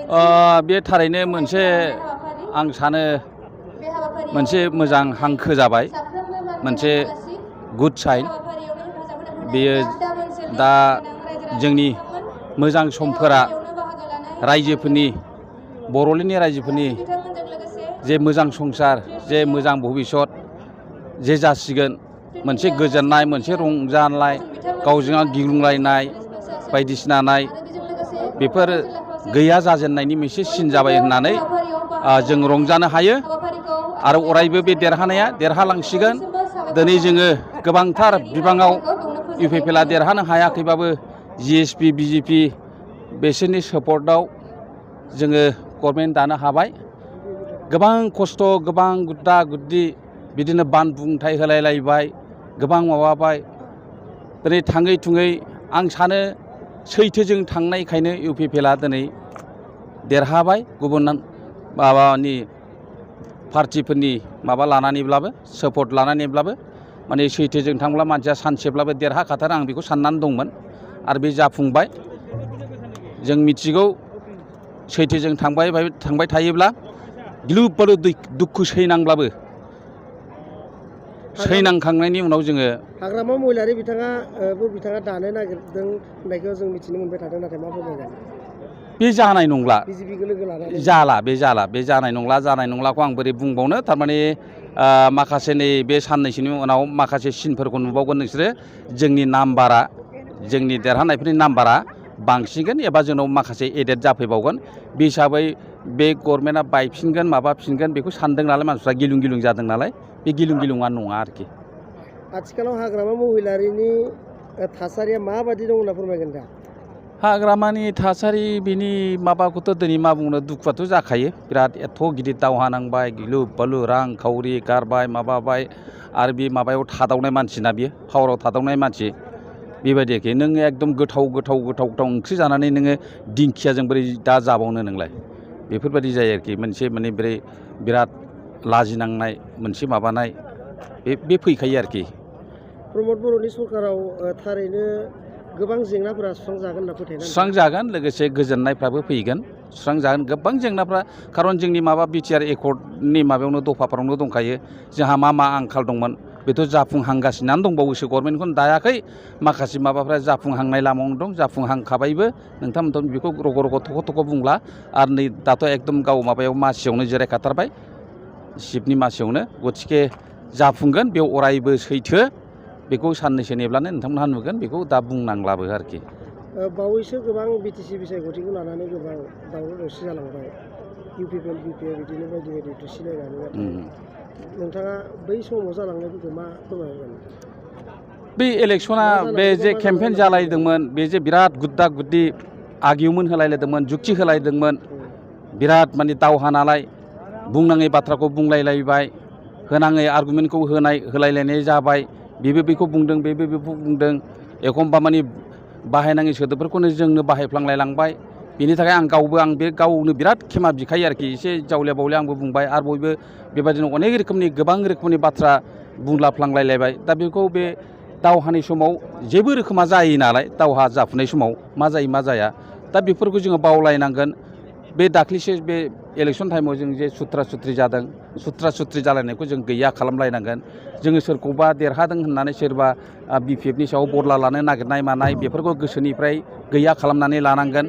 बे थारैनो मोनसे आं सानो मोनसे मोजां हांखो जाबाय, मोनसे गुड साइन। बेयो दा जोंनि मोजां समफोरा रायजोफोरनि, बर'लेण्डनि रायजोफोरनि जे मोजां संसार, जे मोजां भबिसत जे जासिगोन, मोनसे गोजोननाय, मोनसे रंजानाय, गावजों गाव गिग्लुंलायनाय बायदिसिना नाय, बेफोर गैया जाजेननायनि मोनसे सिन जाबाय होननानै जों रंजानो हायो। आरो अरायबो बे देरहानाया देरहालांसिगोन। दिनै जोङो गोबांथार बिबाङाव UPPLआ देरहानो हायाखैबाबो GSP, BJP बिसोरनि सापर्टआव जोङो गभर्नमेन्ट दानो हाबाय। गोबां खस्थ', गोबां गुद्दा गुद्दि बिदिनो बानबुंथाय होलायलायबाय, गोबां माबाबाय। दिनै थाङै थुङै आं सानो सैथोजों थांनायखायनो UPPLआ दिनै देरहाबाय। गुबुन माबानि पार्टिफोरनि माबा लानानैब्लाबो, सापर्ट लानानैब्लाबो, माने सैथोजों थांब्ला मानसिया सानसेब्लाबो देरहाखाथारो, आं बेखौ साननानै दंमोन। आरो बे जाफुंबाय। जों मिथिगौ सैथोजों थांबाय थायोब्ला गिलु बालु दुखु सैनांब्लाबो, सैनांखांनायनि उनाव जोङो हाग्रामा महिलारि बिथाङा दानो नागिरदों होननायखौ जों मिथिनो मोनबाय थादों, नाथाय मा फोरमायगोन? बे जानाय नंला, BJP लोगो लानानै बे जानाय नंलाखौ आं बोरै बुंबावनो। थारमाने माखासे नै बे साननैसोनि उनाव माखासे सिनफोरखौ नुबावगोन नोंसोरो। जोंनि नाम्बारा, जोंनि देरहानायफोरनि नाम्बारा बांसिगोन एबा जोंनाव माखासे एडेट जाफैबावगोन। बे हिसाबै बे गभर्नमेन्टआ बायफिनगोन माबाफिनगोन बेखौ सानदों नालाय मानसिफ्रा, गिलुं गिलुं जादों नालाय। बे गिलुं गिलुङा नङा आरोखि। आथिखालाव हाग्रामा महिलारिनि थासारिया माबादि दं होनना फोरमायगोन दा? हाग्रामानि थासारि बिनि माबाखौथ' दिनै मा बुंनो, दुखुआथ' जाखायो। बिराद एथ' गिदिर दावहा नांबाय, गिलु बालु रां खावरि गारबाय माबाबाय। आरो बे माबायाव थादावनाय मानसिना, बियो पावाराव थादावनाय मानसि। बेबायदि आरोखि। नोङो एकदम गोथाव ओंख्रि जानानै नोङो दिंखियाजों बोरै दा जाबावनो नोंलाय? बेफोरबायदि जायो आरोखि। मोनसे माने बिराद लाजिनांनाय मोनसे माबानाय बे फैखायो आरोखि। प्रमद बर'नि सरकाराव थारैनो गोबां जेंनाफोरा सुस्रांजागोन होनना फोथायनाय? सुस्रांजागोन, लोगोसे गोजोननायफ्राबो फैगोन। सुस्रांजागोन गोबां जेंनाफ्रा, खारन जोंनि माबा BTR एकर्डनि माबायावनो दफाफोरावनो दंखायो जोंहा मा आंखाल दंमोन। बेथ' जाफुंहांगासिनो दंबावोसो, गभर्नमेन्टखौनो दायाखै। माखासे माबाफ्रा जाफुंहांनाय लामायावनो दं, जाफुंहांखाबायबो। नोंथांमोनथ' बेखौ रग' थख' बुंला। आरो नै दाथ' एकदम गाव माबायाव मासियावनो जिरायखाथारबाय, सिफनि मासियावनो। गथिखे जाफुंगोन, बेयाव अरायबो सैथो। बेखौ साननैसो नेब्लानो नोंथांमोनहा नुगोन, बेखौ दा बुंनांलाबो आरोखि। बावैसो गोबां BTC बिसायख'थिखौ लानानै गोबां दावराव दावसि जालांबाय। UPPL, BPA बिदिनो बायदि दुसिलायनानै। नोंथाङा बै समाव जालांनायफोरखौ मा फोरमायगोन? बे इलेक्सना, बे जे केम्पेइन जालायदोंमोन, बे जे बिराद गुद्दा गुद्दि आर्गिउमेन्ट होलायलायदोंमोन, जुक्ति होलायदोंमोन। बिराद माने दावहा नालाय, बुंनाङै बाथ्राखौ बुंलायलायबाय, होनाङै आर्गुमेन्टखौ होलायलायनाय जाबाय। बेबो बेखौ बुंदों, बेबो बेखौ बुंदों। एखमबा माने बाहायनाङि सोदोबफोरखौनो जोंनो बाहायफ्लांलायलांबाय। बेनि थाखाय आं बे गावनो बिराद खेमा बिखायो आरोखि। एसे जावलिया बावलिया आंबो बुंबाय, आरो बयबो बेबायदिनो अनेक रोखोमनि गोबां रोखोमनि बाथ्रा बुंलाफ्लांलायलायबाय। दा बेखौ बे दावहानि समाव जेबो रोखोमा जायो नालाय, दावहा जाफुनाय समाव मा जायो मा जाया, दा बेफोरखौ जोङो बावलायनांगोन। बे दाख्लिसो बे इलेक्सन टाइमाव जों जे सुथ्रा सुथ्रि जादों, सुथ्रा सुथ्रि जालायनायखौ जों गैया खालामलायनांगोन। जोङो सोरखौबा देरहादों होननानै सोरबा BPFनि सायाव बदला लानो नागिरनाय मानाय, बेफोरखौ गोसोनिफ्राय गैया खालामनानै लानांगोन।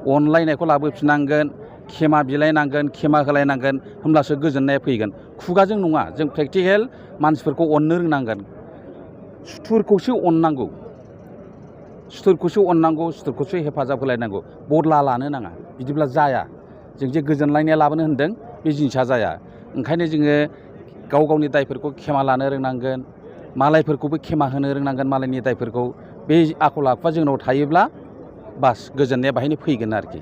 अनलायनायखौ लाबोफिननांगोन, खेमा बिलायनांगोन, खेमा होलायनांगोन, होमब्लासो गोजोननाया फैगोन। खुगाजों नङा, जों प्रेक्टिकेल मानसिफोरखौ अननो रोंनांगोन। सुथुरखौसो अननांगौ, सुथुरखौसो हेफाजाब होलायनांगौ। बदला लानो नाङा, बिदिब्ला जाया। जों जे गोजोनलायनाया लाबोनो होनदों, बे जिनिसा जाया। ओंखायनो जोङो गाव गावनि दायफोरखौ खेमा लानो रोंनांगोन, मालायफोरखौबो खेमा होनो रोंनांगोन, मालायनि दायफोरखौ। बे आखल आखुआ जोंनाव थायोब्ला बास गोजोननाया बाहायनो फैगोन आरोखि।